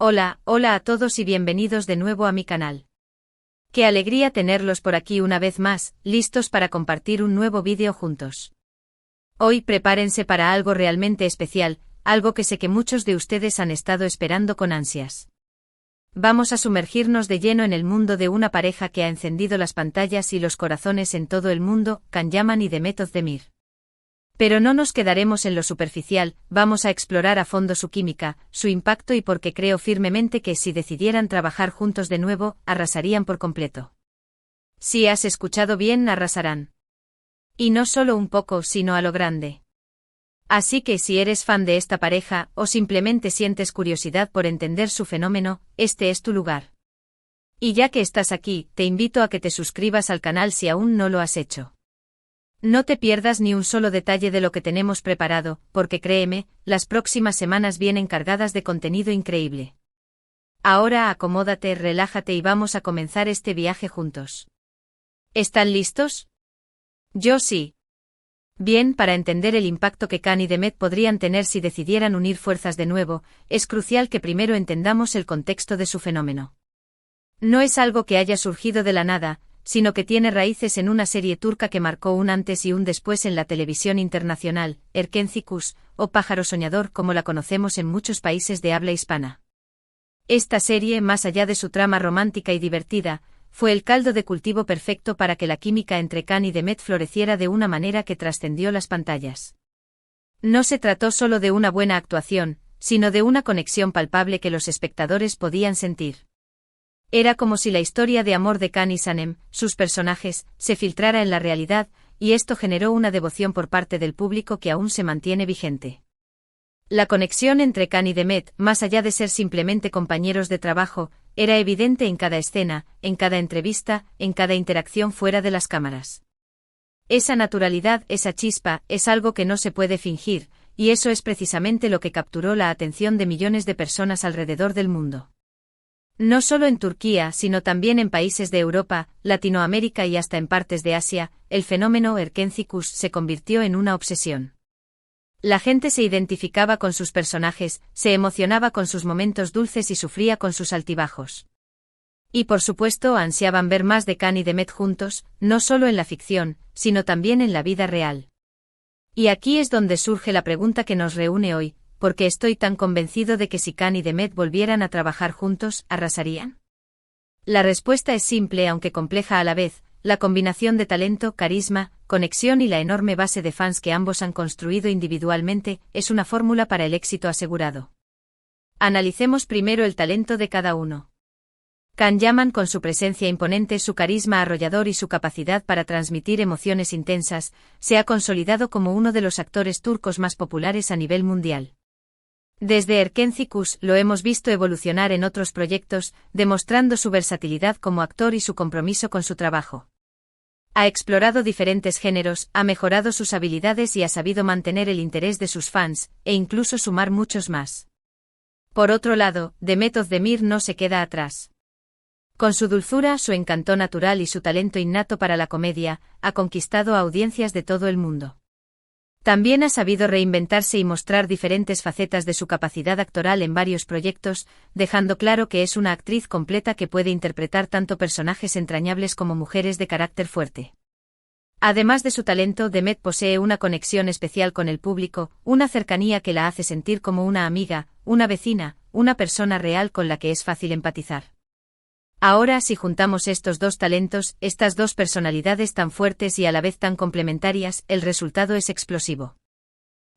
Hola a todos y bienvenidos de nuevo a mi canal. Qué alegría tenerlos por aquí una vez más, listos para compartir un nuevo vídeo juntos. Hoy prepárense para algo realmente especial, algo que sé que muchos de ustedes han estado esperando con ansias. Vamos a sumergirnos de lleno en el mundo de una pareja que ha encendido las pantallas y los corazones en todo el mundo, Can Yaman y Demet Özdemir. Pero no nos quedaremos en lo superficial, vamos a explorar a fondo su química, su impacto y porque creo firmemente que si decidieran trabajar juntos de nuevo, arrasarían por completo. Si has escuchado bien, arrasarán. Y no solo un poco, sino a lo grande. Así que si eres fan de esta pareja, o simplemente sientes curiosidad por entender su fenómeno, este es tu lugar. Y ya que estás aquí, te invito a que te suscribas al canal si aún no lo has hecho. No te pierdas ni un solo detalle de lo que tenemos preparado, porque créeme, las próximas semanas vienen cargadas de contenido increíble. Ahora acomódate, relájate y vamos a comenzar este viaje juntos. ¿Están listos? Yo sí. Bien, para entender el impacto que Can y Demet podrían tener si decidieran unir fuerzas de nuevo, es crucial que primero entendamos el contexto de su fenómeno. No es algo que haya surgido de la nada, sino que tiene raíces en una serie turca que marcó un antes y un después en la televisión internacional, Erkenci Kuş, o Pájaro Soñador como la conocemos en muchos países de habla hispana. Esta serie, más allá de su trama romántica y divertida, fue el caldo de cultivo perfecto para que la química entre Can y Demet floreciera de una manera que trascendió las pantallas. No se trató solo de una buena actuación, sino de una conexión palpable que los espectadores podían sentir. Era como si la historia de amor de Can y Sanem, sus personajes, se filtrara en la realidad, y esto generó una devoción por parte del público que aún se mantiene vigente. La conexión entre Can y Demet, más allá de ser simplemente compañeros de trabajo, era evidente en cada escena, en cada entrevista, en cada interacción fuera de las cámaras. Esa naturalidad, esa chispa, es algo que no se puede fingir, y eso es precisamente lo que capturó la atención de millones de personas alrededor del mundo. No solo en Turquía, sino también en países de Europa, Latinoamérica y hasta en partes de Asia, el fenómeno Erkenci Kuş se convirtió en una obsesión. La gente se identificaba con sus personajes, se emocionaba con sus momentos dulces y sufría con sus altibajos. Y por supuesto ansiaban ver más de Can y Demet juntos, no solo en la ficción, sino también en la vida real. Y aquí es donde surge la pregunta que nos reúne hoy. ¿Por qué estoy tan convencido de que si Can y Demet volvieran a trabajar juntos, arrasarían? La respuesta es simple aunque compleja a la vez, la combinación de talento, carisma, conexión y la enorme base de fans que ambos han construido individualmente, es una fórmula para el éxito asegurado. Analicemos primero el talento de cada uno. Can Yaman, con su presencia imponente, su carisma arrollador y su capacidad para transmitir emociones intensas, se ha consolidado como uno de los actores turcos más populares a nivel mundial. Desde Erkenci Kuş lo hemos visto evolucionar en otros proyectos, demostrando su versatilidad como actor y su compromiso con su trabajo. Ha explorado diferentes géneros, ha mejorado sus habilidades y ha sabido mantener el interés de sus fans, e incluso sumar muchos más. Por otro lado, Demet Özdemir no se queda atrás. Con su dulzura, su encanto natural y su talento innato para la comedia, ha conquistado a audiencias de todo el mundo. También ha sabido reinventarse y mostrar diferentes facetas de su capacidad actoral en varios proyectos, dejando claro que es una actriz completa que puede interpretar tanto personajes entrañables como mujeres de carácter fuerte. Además de su talento, Demet posee una conexión especial con el público, una cercanía que la hace sentir como una amiga, una vecina, una persona real con la que es fácil empatizar. Ahora, si juntamos estos dos talentos, estas dos personalidades tan fuertes y a la vez tan complementarias, el resultado es explosivo.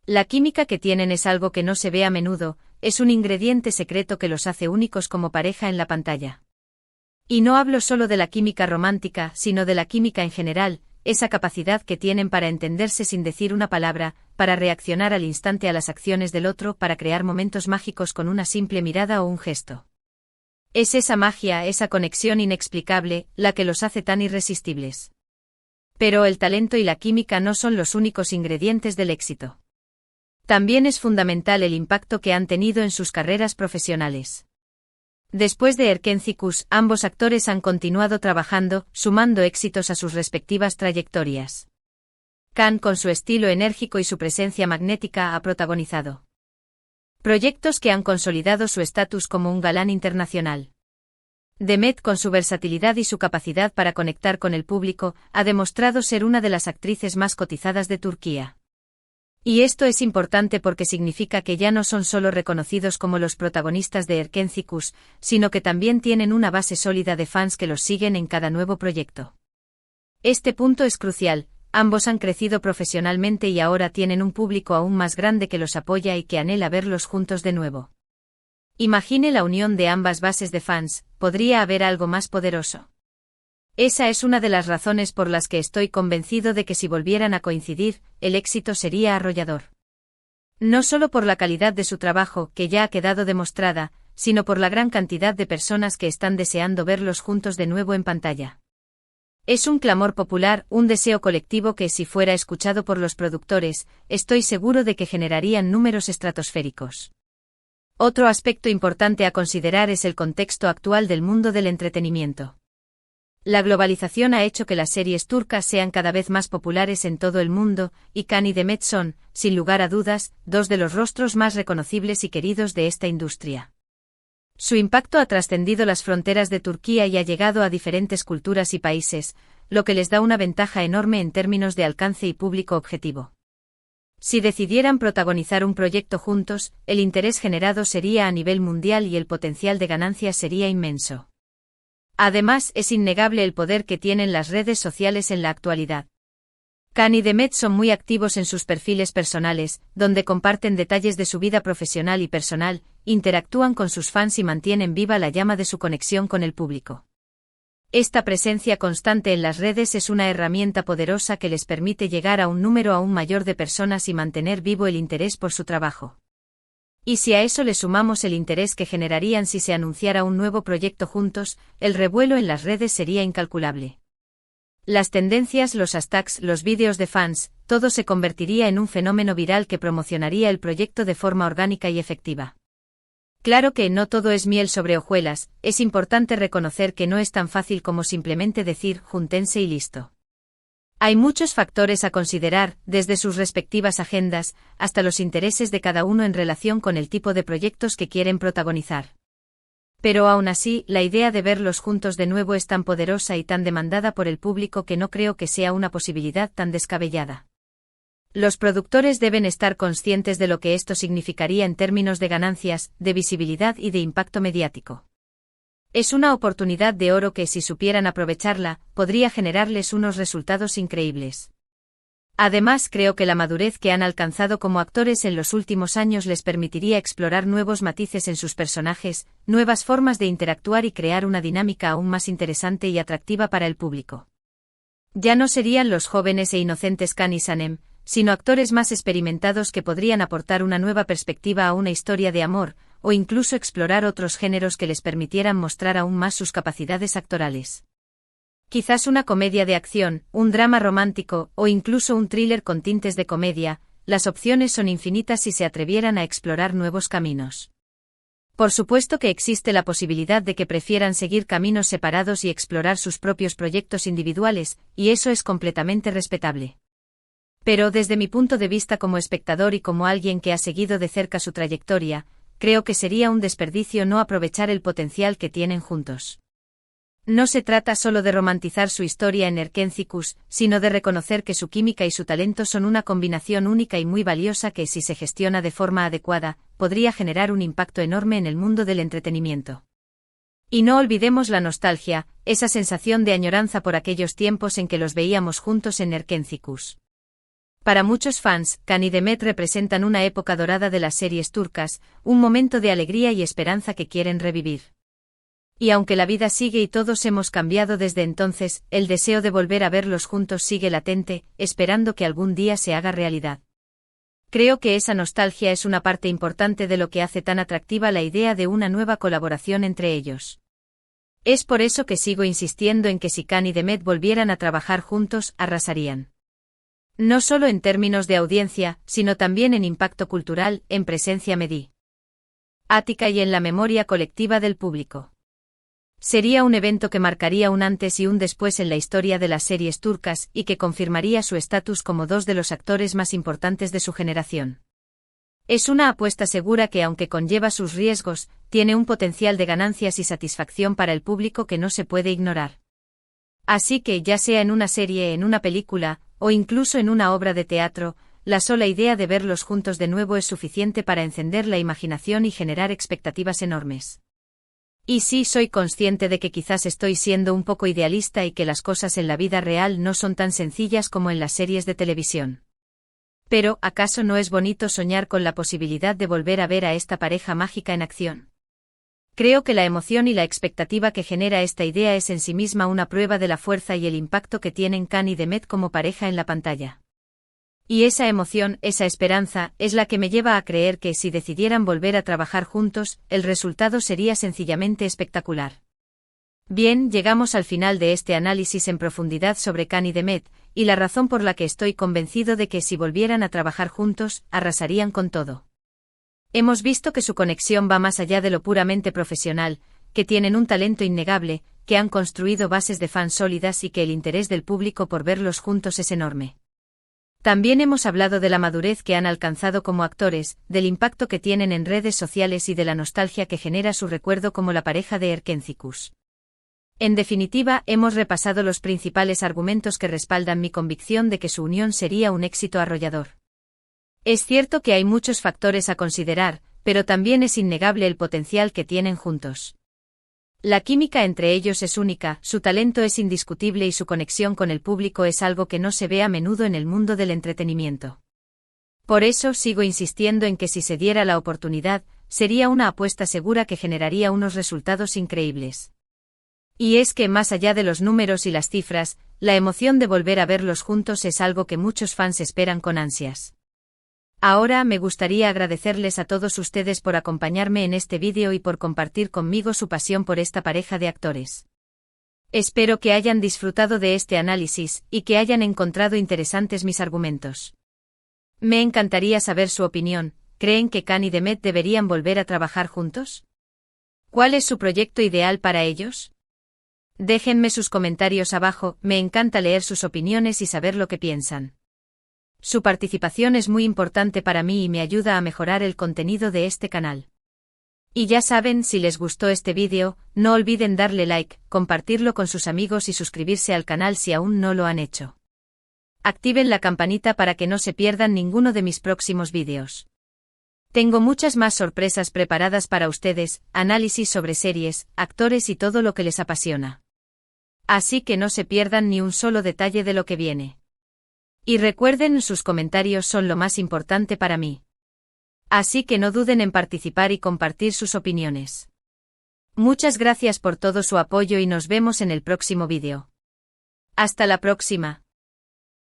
La química que tienen es algo que no se ve a menudo, es un ingrediente secreto que los hace únicos como pareja en la pantalla. Y no hablo solo de la química romántica, sino de la química en general, esa capacidad que tienen para entenderse sin decir una palabra, para reaccionar al instante a las acciones del otro, para crear momentos mágicos con una simple mirada o un gesto. Es esa magia, esa conexión inexplicable, la que los hace tan irresistibles. Pero el talento y la química no son los únicos ingredientes del éxito. También es fundamental el impacto que han tenido en sus carreras profesionales. Después de Erkenci Kuş, ambos actores han continuado trabajando, sumando éxitos a sus respectivas trayectorias. Can, con su estilo enérgico y su presencia magnética, ha protagonizado Proyectos que han consolidado su estatus como un galán internacional. Demet, con su versatilidad y su capacidad para conectar con el público, ha demostrado ser una de las actrices más cotizadas de Turquía. Y esto es importante porque significa que ya no son solo reconocidos como los protagonistas de Erkencikus, sino que también tienen una base sólida de fans que los siguen en cada nuevo proyecto. Este punto es crucial, ambos han crecido profesionalmente y ahora tienen un público aún más grande que los apoya y que anhela verlos juntos de nuevo. Imagine la unión de ambas bases de fans, ¿podría haber algo más poderoso? Esa es una de las razones por las que estoy convencido de que si volvieran a coincidir, el éxito sería arrollador. No solo por la calidad de su trabajo, que ya ha quedado demostrada, sino por la gran cantidad de personas que están deseando verlos juntos de nuevo en pantalla. Es un clamor popular, un deseo colectivo que, si fuera escuchado por los productores, estoy seguro de que generarían números estratosféricos. Otro aspecto importante a considerar es el contexto actual del mundo del entretenimiento. La globalización ha hecho que las series turcas sean cada vez más populares en todo el mundo, y Can y Demet son, sin lugar a dudas, dos de los rostros más reconocibles y queridos de esta industria. Su impacto ha trascendido las fronteras de Turquía y ha llegado a diferentes culturas y países, lo que les da una ventaja enorme en términos de alcance y público objetivo. Si decidieran protagonizar un proyecto juntos, el interés generado sería a nivel mundial y el potencial de ganancias sería inmenso. Además, es innegable el poder que tienen las redes sociales en la actualidad. Can y Demet son muy activos en sus perfiles personales, donde comparten detalles de su vida profesional y personal, interactúan con sus fans y mantienen viva la llama de su conexión con el público. Esta presencia constante en las redes es una herramienta poderosa que les permite llegar a un número aún mayor de personas y mantener vivo el interés por su trabajo. Y si a eso le sumamos el interés que generarían si se anunciara un nuevo proyecto juntos, el revuelo en las redes sería incalculable. Las tendencias, los hashtags, los vídeos de fans, todo se convertiría en un fenómeno viral que promocionaría el proyecto de forma orgánica y efectiva. Claro que no todo es miel sobre hojuelas, es importante reconocer que no es tan fácil como simplemente decir júntense y listo. Hay muchos factores a considerar, desde sus respectivas agendas, hasta los intereses de cada uno en relación con el tipo de proyectos que quieren protagonizar. Pero aún así, la idea de verlos juntos de nuevo es tan poderosa y tan demandada por el público que no creo que sea una posibilidad tan descabellada. Los productores deben estar conscientes de lo que esto significaría en términos de ganancias, de visibilidad y de impacto mediático. Es una oportunidad de oro que, si supieran aprovecharla, podría generarles unos resultados increíbles. Además, creo que la madurez que han alcanzado como actores en los últimos años les permitiría explorar nuevos matices en sus personajes, nuevas formas de interactuar y crear una dinámica aún más interesante y atractiva para el público. Ya no serían los jóvenes e inocentes Can y Sanem, sino actores más experimentados que podrían aportar una nueva perspectiva a una historia de amor, o incluso explorar otros géneros que les permitieran mostrar aún más sus capacidades actorales. Quizás una comedia de acción, un drama romántico, o incluso un thriller con tintes de comedia, las opciones son infinitas si se atrevieran a explorar nuevos caminos. Por supuesto que existe la posibilidad de que prefieran seguir caminos separados y explorar sus propios proyectos individuales, y eso es completamente respetable. Pero desde mi punto de vista como espectador y como alguien que ha seguido de cerca su trayectoria, creo que sería un desperdicio no aprovechar el potencial que tienen juntos. No se trata solo de romantizar su historia en Erkencikus, sino de reconocer que su química y su talento son una combinación única y muy valiosa que, si se gestiona de forma adecuada, podría generar un impacto enorme en el mundo del entretenimiento. Y no olvidemos la nostalgia, esa sensación de añoranza por aquellos tiempos en que los veíamos juntos en Erkencikus. Para muchos fans, Can y Demet representan una época dorada de las series turcas, un momento de alegría y esperanza que quieren revivir. Y aunque la vida sigue y todos hemos cambiado desde entonces, el deseo de volver a verlos juntos sigue latente, esperando que algún día se haga realidad. Creo que esa nostalgia es una parte importante de lo que hace tan atractiva la idea de una nueva colaboración entre ellos. Es por eso que sigo insistiendo en que si Can y Demet volvieran a trabajar juntos, arrasarían. No solo en términos de audiencia, sino también en impacto cultural, en presencia mediática y en la memoria colectiva del público. Sería un evento que marcaría un antes y un después en la historia de las series turcas y que confirmaría su estatus como dos de los actores más importantes de su generación. Es una apuesta segura que, aunque conlleva sus riesgos, tiene un potencial de ganancias y satisfacción para el público que no se puede ignorar. Así que, ya sea en una serie, en una película, o incluso en una obra de teatro, la sola idea de verlos juntos de nuevo es suficiente para encender la imaginación y generar expectativas enormes. Y sí, soy consciente de que quizás estoy siendo un poco idealista y que las cosas en la vida real no son tan sencillas como en las series de televisión. Pero, ¿acaso no es bonito soñar con la posibilidad de volver a ver a esta pareja mágica en acción? Creo que la emoción y la expectativa que genera esta idea es en sí misma una prueba de la fuerza y el impacto que tienen Khan y Demet como pareja en la pantalla. Y esa emoción, esa esperanza, es la que me lleva a creer que si decidieran volver a trabajar juntos, el resultado sería sencillamente espectacular. Bien, llegamos al final de este análisis en profundidad sobre Khan y Demet, y la razón por la que estoy convencido de que si volvieran a trabajar juntos, arrasarían con todo. Hemos visto que su conexión va más allá de lo puramente profesional, que tienen un talento innegable, que han construido bases de fans sólidas y que el interés del público por verlos juntos es enorme. También hemos hablado de la madurez que han alcanzado como actores, del impacto que tienen en redes sociales y de la nostalgia que genera su recuerdo como la pareja de Erkencikus. En definitiva, hemos repasado los principales argumentos que respaldan mi convicción de que su unión sería un éxito arrollador. Es cierto que hay muchos factores a considerar, pero también es innegable el potencial que tienen juntos. La química entre ellos es única, su talento es indiscutible y su conexión con el público es algo que no se ve a menudo en el mundo del entretenimiento. Por eso sigo insistiendo en que si se diera la oportunidad, sería una apuesta segura que generaría unos resultados increíbles. Y es que más allá de los números y las cifras, la emoción de volver a verlos juntos es algo que muchos fans esperan con ansias. Ahora me gustaría agradecerles a todos ustedes por acompañarme en este vídeo y por compartir conmigo su pasión por esta pareja de actores. Espero que hayan disfrutado de este análisis y que hayan encontrado interesantes mis argumentos. Me encantaría saber su opinión. ¿Creen que Khan y Demet deberían volver a trabajar juntos? ¿Cuál es su proyecto ideal para ellos? Déjenme sus comentarios abajo, me encanta leer sus opiniones y saber lo que piensan. Su participación es muy importante para mí y me ayuda a mejorar el contenido de este canal. Y ya saben, si les gustó este vídeo, no olviden darle like, compartirlo con sus amigos y suscribirse al canal si aún no lo han hecho. Activen la campanita para que no se pierdan ninguno de mis próximos vídeos. Tengo muchas más sorpresas preparadas para ustedes, análisis sobre series, actores y todo lo que les apasiona. Así que no se pierdan ni un solo detalle de lo que viene. Y recuerden, sus comentarios son lo más importante para mí. Así que no duden en participar y compartir sus opiniones. Muchas gracias por todo su apoyo y nos vemos en el próximo vídeo. Hasta la próxima.